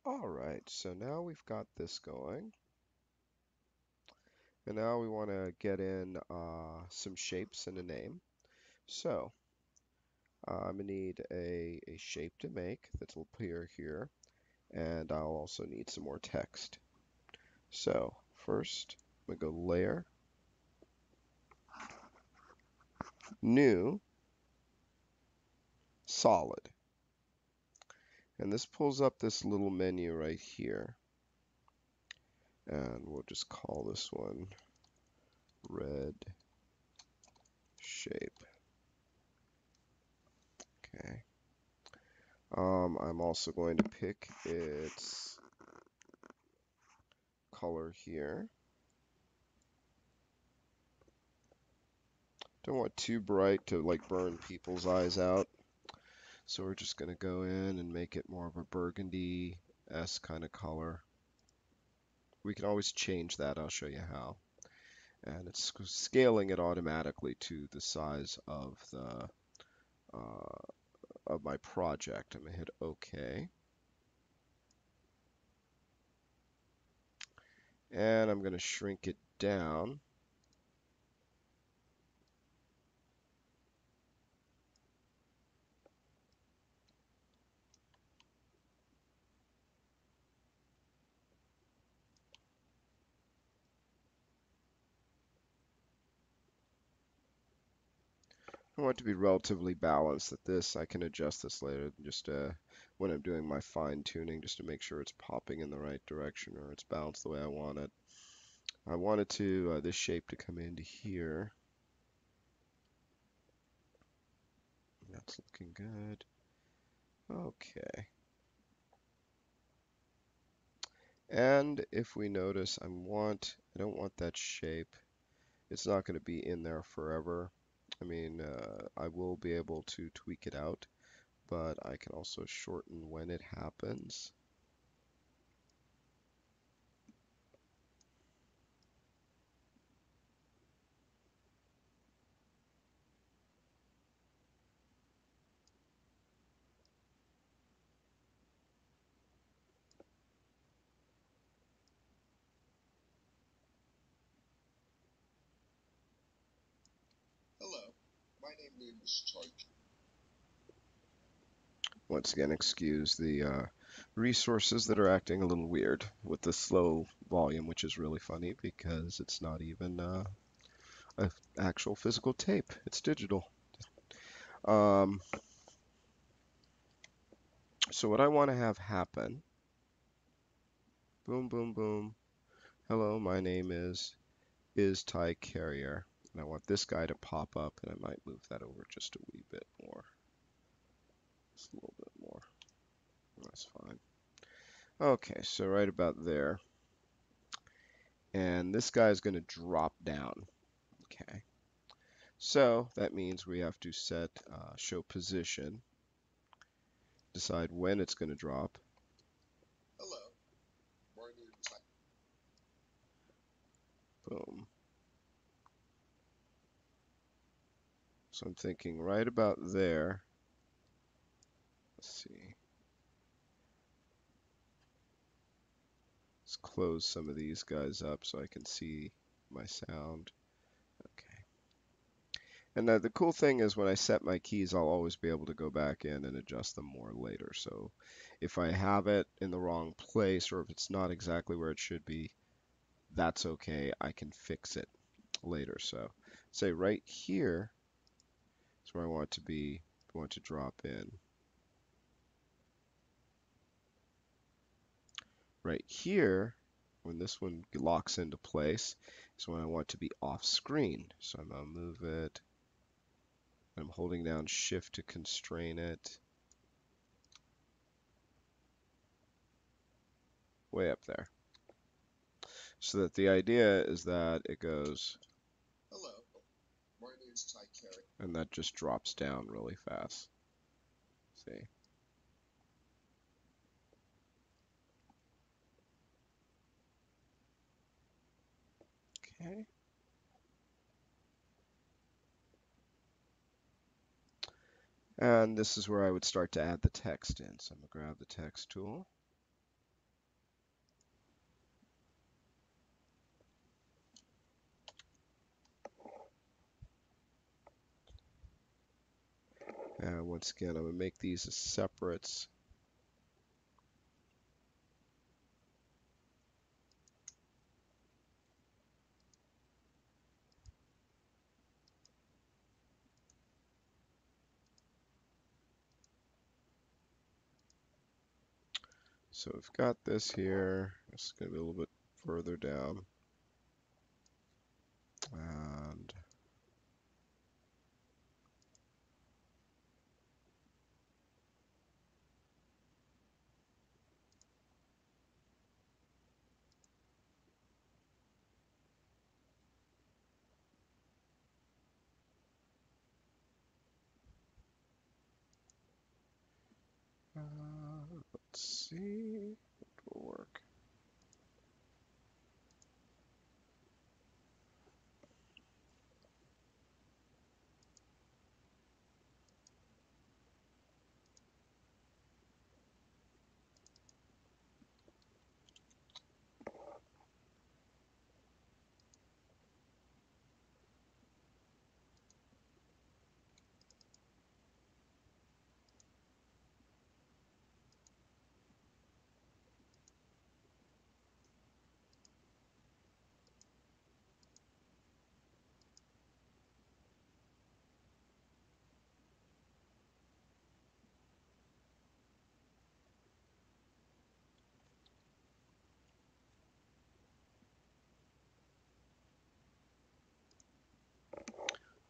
All right, so now we've got this going. And now we want to get in some shapes and a name. So I'm going to need a shape to make that'll appear here. And I'll also need some more text. So first, I'm going to go Layer, New, Solid. And this pulls up this little menu right here. And we'll just call this one Red Shape. Okay. I'm also going to pick its color here. Don't want too bright to like burn people's eyes out. So we're just going to go in and make it more of a burgundy-esque kind of color. We can always change that. I'll show you how. And it's scaling it automatically to the size of the of my project. I'm going to hit OK. And I'm going to shrink it down. I want it to be relatively balanced at this. I can adjust this later, just when I'm doing my fine tuning, just to make sure it's popping in the right direction or it's balanced the way I want it. I wanted to this shape to come into here. That's looking good. Okay. And if we notice, I don't want that shape. It's not going to be in there forever. I mean, I will be able to tweak it out, but I can also shorten when it happens. Hello, my name is Typo. Once again, excuse the resources that are acting a little weird with the slow volume, which is really funny because it's not even an actual physical tape. It's digital. Um, so what I want to have happen, boom, boom, boom. Hello, my name is Ty Carrier, and I want this guy to pop up, and I might move that over just a wee bit more, just a little bit more. That's fine. Okay, so right about there, and this guy is going to drop down. Okay, so that means we have to set show position, decide when it's going to drop. Hello, my name is Typo. Boom. So I'm thinking right about there. Let's see. Let's close some of these guys up so I can see my sound. Okay. And the cool thing is when I set my keys, I'll always be able to go back in and adjust them more later. So if I have it in the wrong place or if it's not exactly where it should be, that's okay. I can fix it later. So say right here is where I want to be, I want to drop in. Right here, when this one locks into place, is when I want to be off screen. So I'm going to move it. I'm holding down Shift to constrain it way up there. So that the idea is that it goes, Hello, my name is Typo. and that just drops down really fast. See? Okay. And this is where I would start to add the text in. So I'm going to grab the text tool. And once again, I'm going to make these as separates. So we've got this here. This is going to be a little bit further down. And let's see what will work.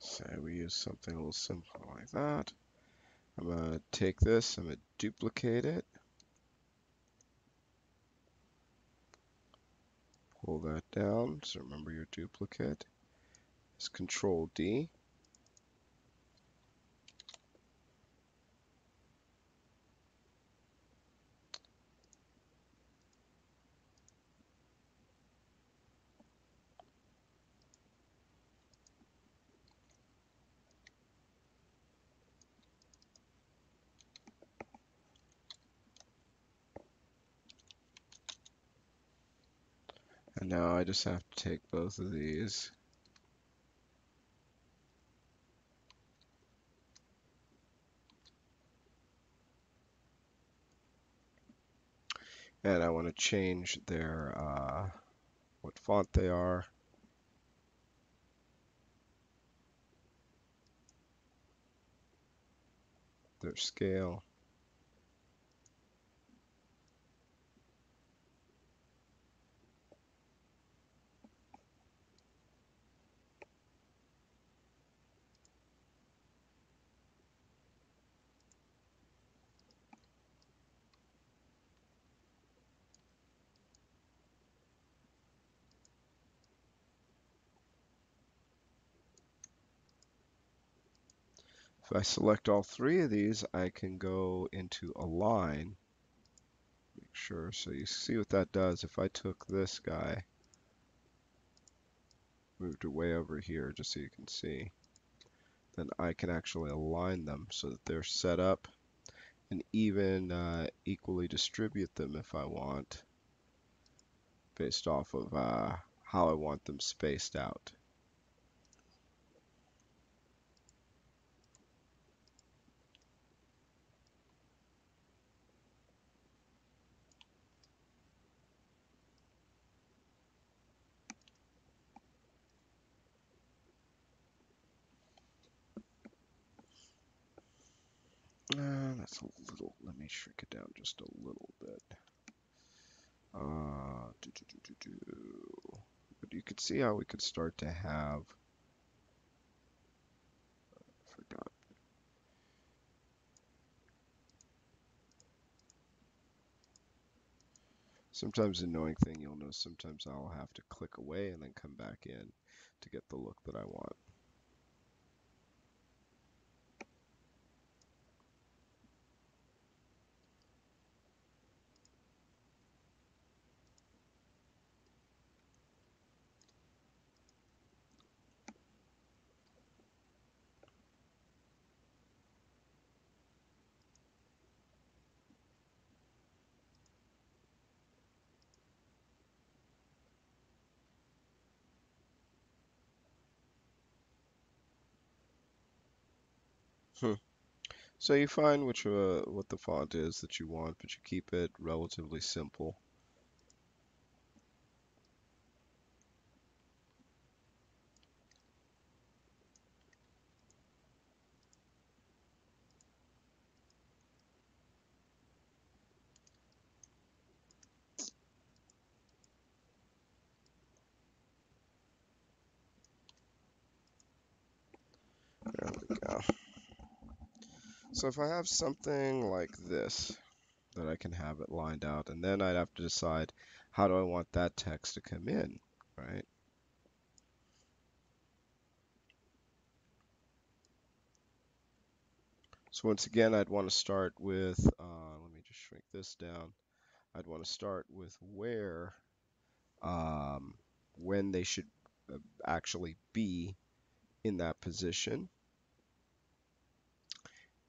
Say we use something a little simple like that. I'm going to take this, I'm going to duplicate it, pull that down. So remember your duplicate is Control D. And now I just have to take both of these and I want to change their what font they are, their scale. If I select all three of these, I can go into Align. Make sure, so you see what that does. If I took this guy, moved it way over here, just so you can see, then I can actually align them so that they're set up and even equally distribute them if I want, based off of how I want them spaced out. That's a little, let me shrink it down just a little bit. But you could see how we could start to have, forgot. Sometimes the annoying thing you'll notice, sometimes I'll have to click away and then come back in to get the look that I want. So you find what the font is that you want, but you keep it relatively simple. There we go. So if I have something like this, that I can have it lined out, and then I'd have to decide how do I want that text to come in, right? So once again, I'd want to start with, let me just shrink this down. I'd want to start with um, when they should actually be in that position.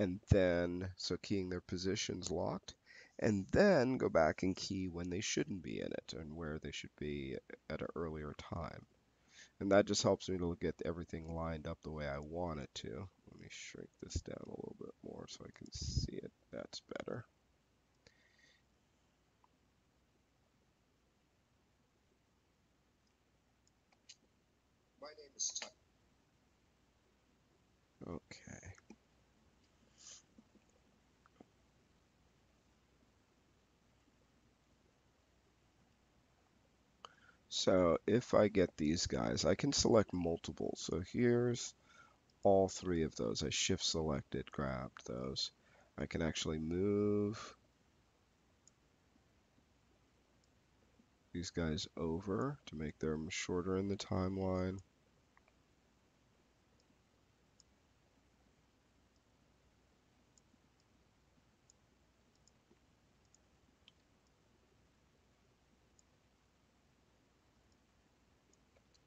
And then, so keying their positions locked, and then go back and key when they shouldn't be in it and where they should be at an earlier time. And that just helps me to get everything lined up the way I want it to. Let me shrink this down a little bit more so I can see it. That's better. My name is Typo. Okay. So if I get these guys, I can select multiple. So here's all three of those. I shift selected, grabbed those. I can actually move these guys over to make them shorter in the timeline.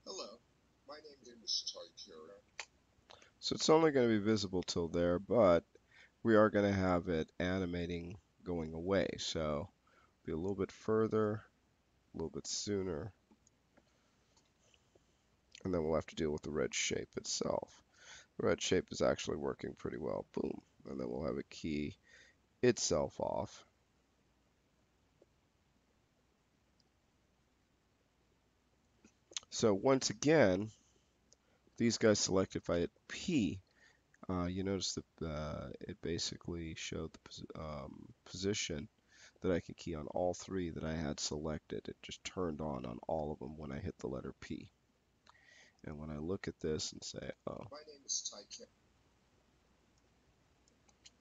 Hello, my name is Typo. So it's only going to be visible till there, but we are going to have it animating going away. So be a little bit further, a little bit sooner, and then we'll have to deal with the red shape itself. The red shape is actually working pretty well. Boom. And then we'll have it key itself off. So once again, these guys selected if I hit P, you notice that it basically showed the position that I could key on all three that I had selected. It just turned on all of them when I hit the letter P. And when I look at this and say, oh, My name is Typo.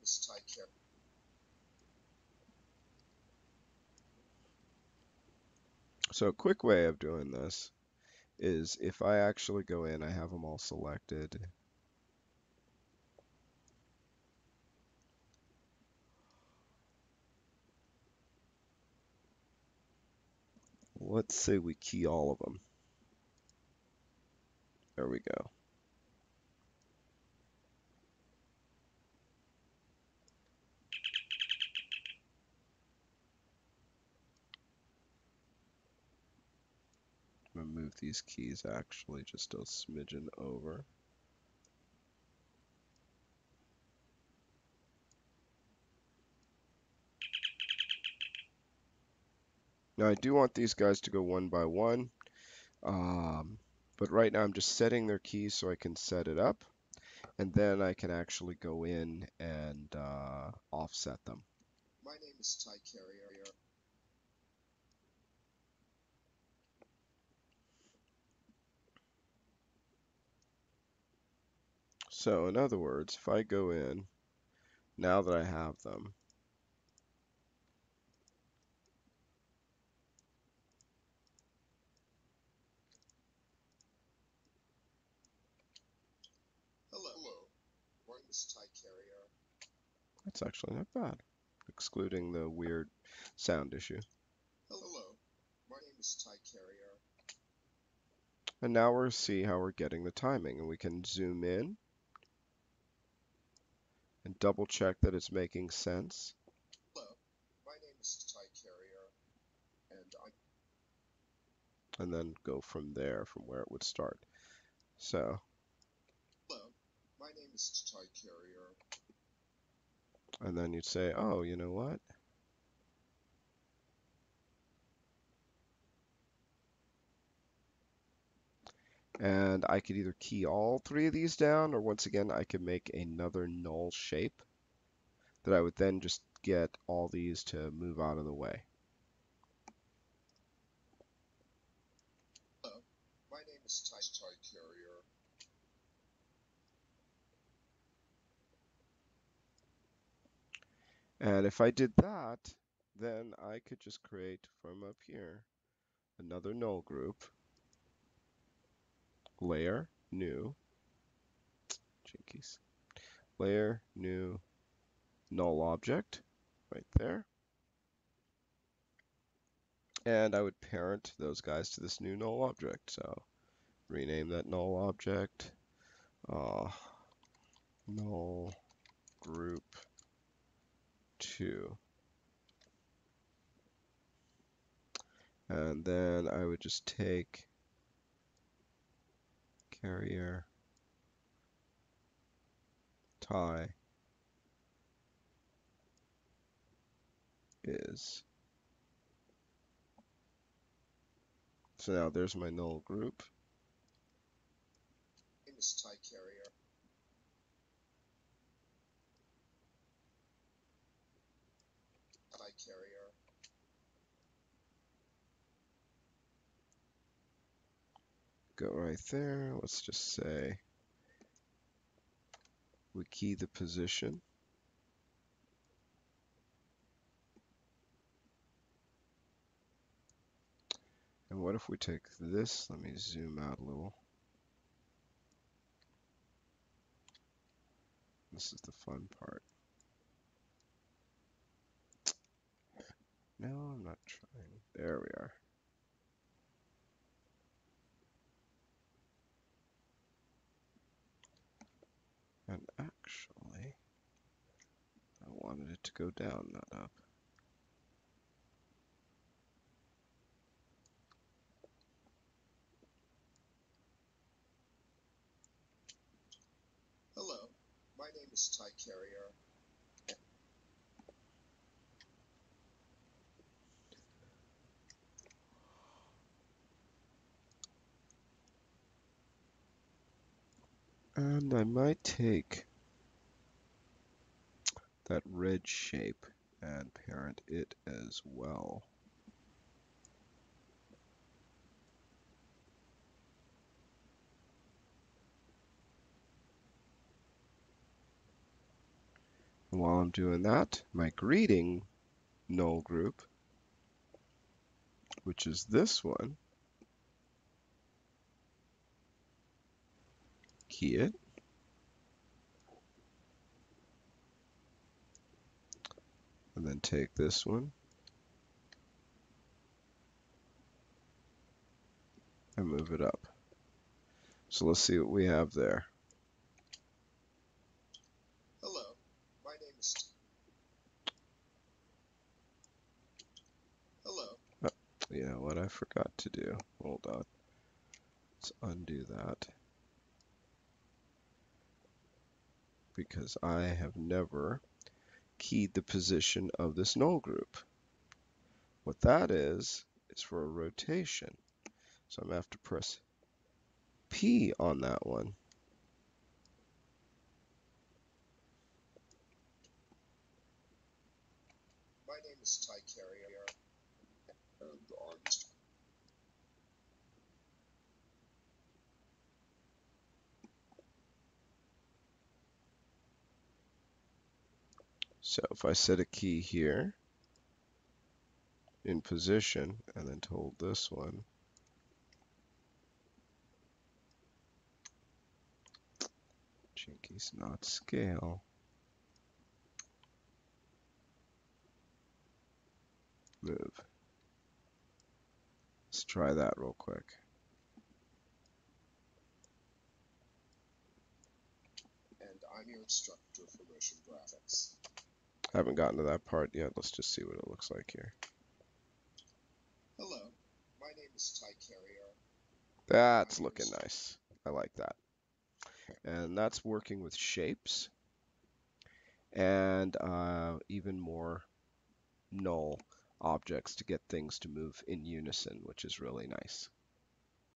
Miss Typo. so a quick way of doing this is if I actually go in, I have them all selected. Let's say we key all of them. There we go. I'm going to move these keys actually just a smidgen over. Now I do want these guys to go one by one, but right now I'm just setting their keys so I can set it up, and then I can actually go in and offset them. My name is Typo. So in other words, if I go in, now that I have them, Hello, my name is Typo. that's actually not bad, excluding the weird sound issue. Hello, my name is Typo. And now we'll see how we're getting the timing, and we can zoom in and double check that it's making sense. Hello, my name is Typo, and I'm. And then go from there, from where it would start. So Hello, my name is Typo. And then you'd say, oh, you know what? And I could either key all three of these down, or once again, I could make another null shape that I would then just get all these to move out of the way. Hello, my name is Ty Carrier. And if I did that, then I could just create from up here another null group, layer, new, jinkies, layer, new, null object, right there. And I would parent those guys to this new null object. So rename that null object, null group 2. And then I would just take carrier tie is. So now there's my null group. My name is Ty Carrier. Ty Carrier. Go right there. Let's just say we key the position. And what if we take this? Let me zoom out a little. This is the fun part. No, I'm not trying. There we are. And actually, I wanted it to go down, not up. Hello, my name is Ty Carrier. And I might take that red shape and parent it as well. And while I'm doing that, my greeting null group, which is this one, key it, and then take this one and move it up. So let's see what we have there. Hello, my name is. Hello. Oh, you know what I forgot to do? Hold on. Let's undo that. Because I have never keyed the position of this null group. What that is for a rotation. So I'm going to have to press P on that one. My name is Ty Carrier, and I'm. So if I set a key here in position and then told this one, jinkies not scale, move. Let's try that real quick. And I'm your instructor for motion graphics. Haven't gotten to that part yet. Let's just see what it looks like here. Hello, my name is Ty Carrier. That's looking nice. I like that. And that's working with shapes. and even more null objects to get things to move in unison, which is really nice.